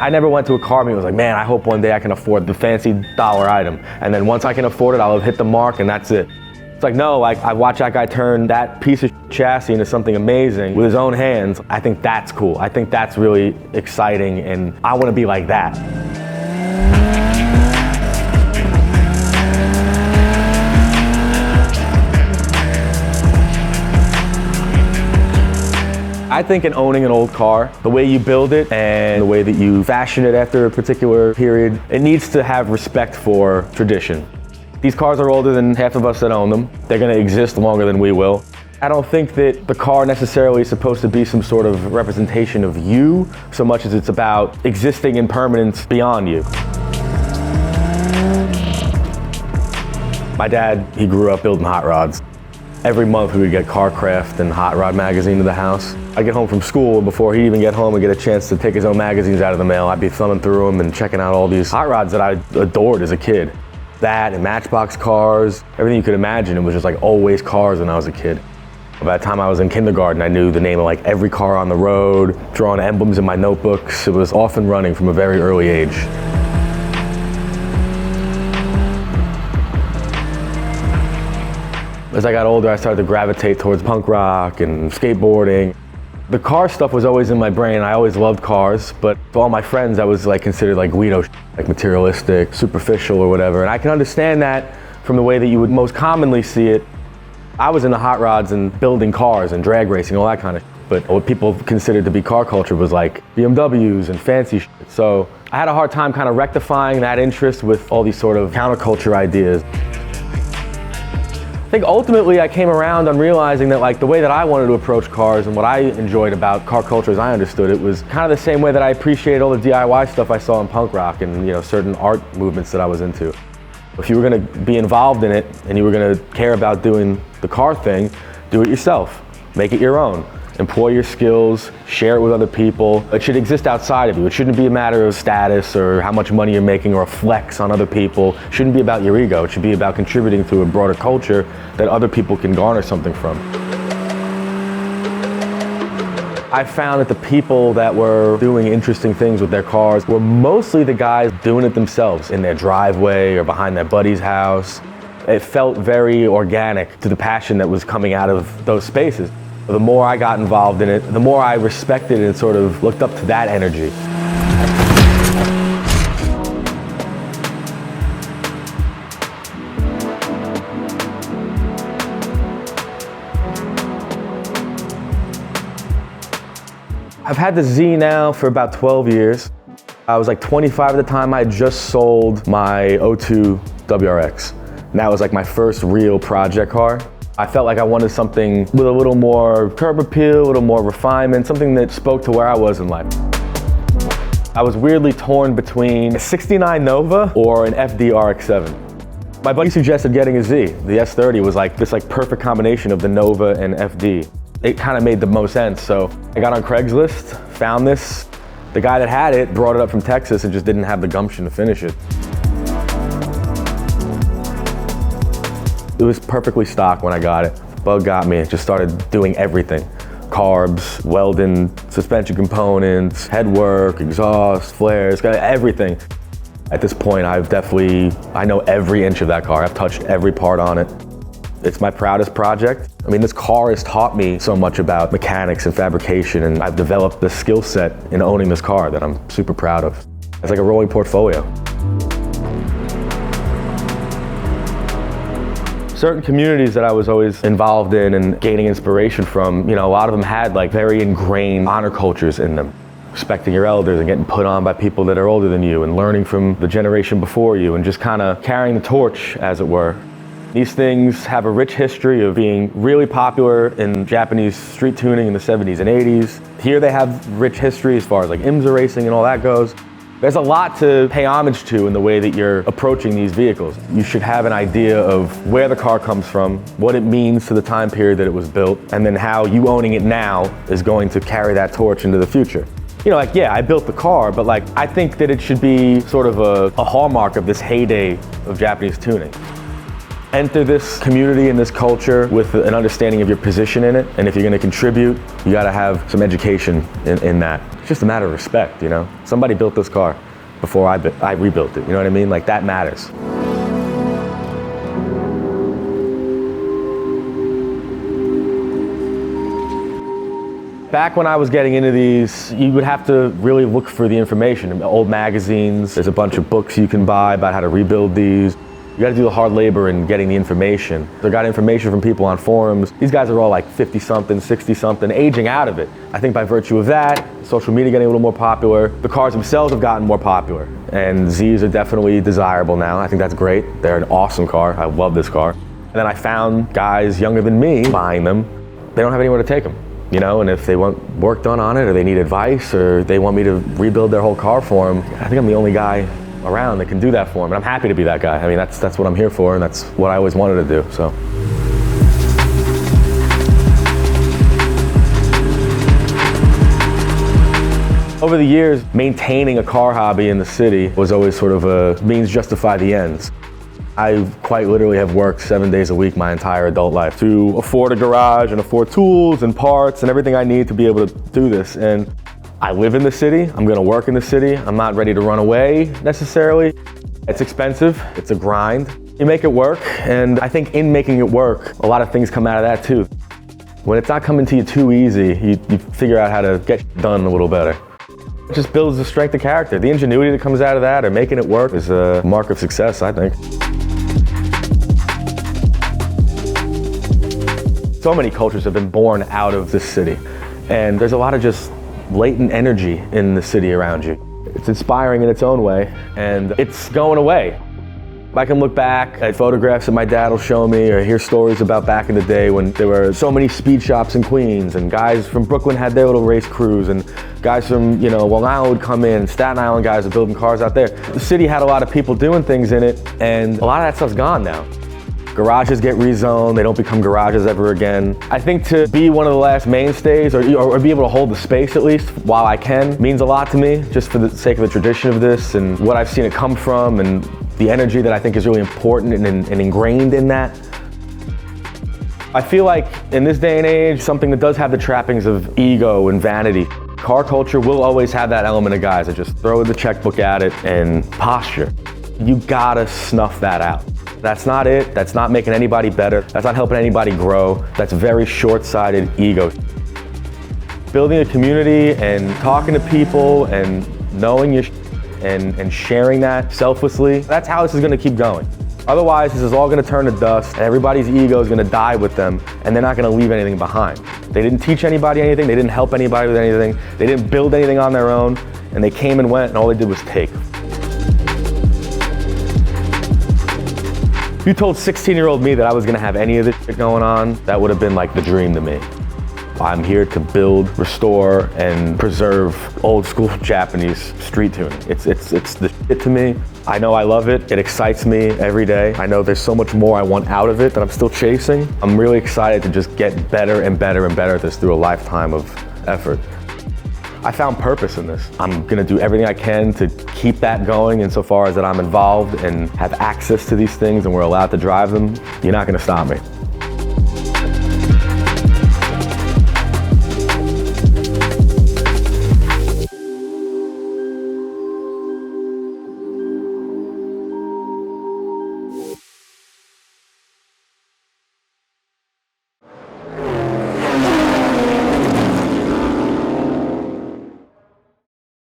I never went to a car meet and was like, man, I hope one day I can afford the fancy dollar item. And then once I can afford it, I'll have hit the mark and that's it. It's like, no, like I watched that guy turn that piece of chassis into something amazing with his own hands. I think that's cool. I think that's really exciting and I want to be like that. I think in owning an old car, the way you build it and the way that you fashion it after a particular period, it needs to have respect for tradition. These cars are older than half of us that own them. They're gonna exist longer than we will. I don't think that the car necessarily is supposed to be some sort of representation of you, so much as it's about existing in permanence beyond you. My dad, he grew up building hot rods. Every month we would get Carcraft and Hot Rod magazine to the house. I'd get home from school, and before he'd even get home and get a chance to take his own magazines out of the mail, I'd be thumbing through them and checking out all these hot rods that I adored as a kid. That and Matchbox cars, everything you could imagine. It was just like always cars when I was a kid. By the time I was in kindergarten, I knew the name of like every car on the road, drawing emblems in my notebooks. It was off and running from a very early age. As I got older, I started to gravitate towards punk rock and skateboarding. The car stuff was always in my brain. I always loved cars, but to all my friends, I was like considered like Guido, like materialistic, superficial or whatever. And I can understand that from the way that you would most commonly see it. I was into hot rods and building cars and drag racing, all that kind of shit. But what people considered to be car culture was like BMWs and fancy shit. So I had a hard time kind of rectifying that interest with all these sort of counterculture ideas. I think ultimately I came around on realizing that like the way that I wanted to approach cars and what I enjoyed about car culture as I understood it was kind of the same way that I appreciated all the DIY stuff I saw in punk rock and certain art movements that I was into. If you were going to be involved in it and you were going to care about doing the car thing, do it yourself. Make it your own. Employ your skills, share it with other people. It should exist outside of you. It shouldn't be a matter of status or how much money you're making or a flex on other people. It shouldn't be about your ego. It should be about contributing to a broader culture that other people can garner something from. I found that the people that were doing interesting things with their cars were mostly the guys doing it themselves in their driveway or behind their buddy's house. It felt very organic to the passion that was coming out of those spaces. The more I got involved in it, the more I respected and sort of looked up to that energy. I've had the Z now for about 12 years. I was like 25 at the time. I had just sold my 02 WRX. And that was like my first real project car. I felt like I wanted something with a little more curb appeal, a little more refinement, something that spoke to where I was in life. I was weirdly torn between a 69 Nova or an FD RX-7. My buddy suggested getting a Z. The S30 was like this perfect combination of the Nova and FD. It kind of made the most sense, so I got on Craigslist, found this. The guy that had it brought it up from Texas and just didn't have the gumption to finish it. It was perfectly stock when I got it. Bug got me, it just started doing everything. Carbs, welding, suspension components, headwork, exhaust, flares, everything. At this point, I know every inch of that car. I've touched every part on it. It's my proudest project. I mean, this car has taught me so much about mechanics and fabrication, and I've developed the skill set in owning this car that I'm super proud of. It's like a rolling portfolio. Certain communities that I was always involved in and gaining inspiration from, a lot of them had like very ingrained honor cultures in them. Respecting your elders and getting put on by people that are older than you and learning from the generation before you and just kind of carrying the torch, as it were. These things have a rich history of being really popular in Japanese street tuning in the 70s and 80s. Here they have rich history as far as like IMSA racing and all that goes. There's a lot to pay homage to in the way that you're approaching these vehicles. You should have an idea of where the car comes from, what it means to the time period that it was built, and then how you owning it now is going to carry that torch into the future. I built the car, but I think that it should be sort of a hallmark of this heyday of Japanese tuning. Enter this community and this culture with an understanding of your position in it, and if you're going to contribute, you got to have some education in that. just a matter of respect, you know? Somebody built this car before I rebuilt it, you know what I mean? Like, that matters. Back when I was getting into these, you would have to really look for the information in old magazines. There's a bunch of books you can buy about how to rebuild these. You gotta do the hard labor in getting the information. They got information from people on forums. These guys are all like 50-something, 60-something, aging out of it. I think by virtue of that, social media getting a little more popular, the cars themselves have gotten more popular. And Zs are definitely desirable now. I think that's great. They're an awesome car. I love this car. And then I found guys younger than me buying them. They don't have anywhere to take them. You know, and if they want work done on it, or they need advice, or they want me to rebuild their whole car for them, I think I'm the only guy around that can do that for them. And I'm happy to be that guy. I mean, that's what I'm here for, and that's what I always wanted to do, so. Over the years, maintaining a car hobby in the city was always sort of a means justify the ends. I quite literally have worked 7 days a week my entire adult life to afford a garage and afford tools and parts and everything I need to be able to do this. And I live in the city, I'm gonna work in the city. I'm not ready to run away necessarily. It's expensive, it's a grind. You make it work, and I think in making it work, a lot of things come out of that too. When it's not coming to you too easy, you figure out how to get done a little better. It just builds the strength of character. The ingenuity that comes out of that, or making it work, is a mark of success, I think. So many cultures have been born out of this city, and there's a lot of just latent energy in the city around you. It's inspiring in its own way, and it's going away. I can look back at photographs that my dad will show me, or hear stories about back in the day when there were so many speed shops in Queens, and guys from Brooklyn had their little race crews, and guys from, Long Island would come in, Staten Island guys are building cars out there. The city had a lot of people doing things in it, and a lot of that stuff's gone now. Garages get rezoned, they don't become garages ever again. I think to be one of the last mainstays, or be able to hold the space at least while I can, means a lot to me, just for the sake of the tradition of this and what I've seen it come from, and the energy that I think is really important and ingrained in that. I feel like in this day and age, something that does have the trappings of ego and vanity. Car culture will always have that element of guys that just throw the checkbook at it and posture. You gotta snuff that out. That's not it, that's not making anybody better, that's not helping anybody grow, that's very short-sighted ego. Building a community and talking to people and knowing your and sharing that selflessly, that's how this is gonna keep going. Otherwise, this is all gonna turn to dust, and everybody's ego is gonna die with them, and they're not gonna leave anything behind. They didn't teach anybody anything, they didn't help anybody with anything, they didn't build anything on their own, and they came and went, and all they did was take. If you told 16-year-old me that I was gonna have any of this shit going on, that would have been like the dream to me. I'm here to build, restore, and preserve old school Japanese street tuning. It's the shit to me. I know I love it. It excites me every day. I know there's so much more I want out of it that I'm still chasing. I'm really excited to just get better and better and better at this through a lifetime of effort. I found purpose in this. I'm gonna do everything I can to keep that going insofar as that I'm involved and have access to these things and we're allowed to drive them. You're not gonna stop me.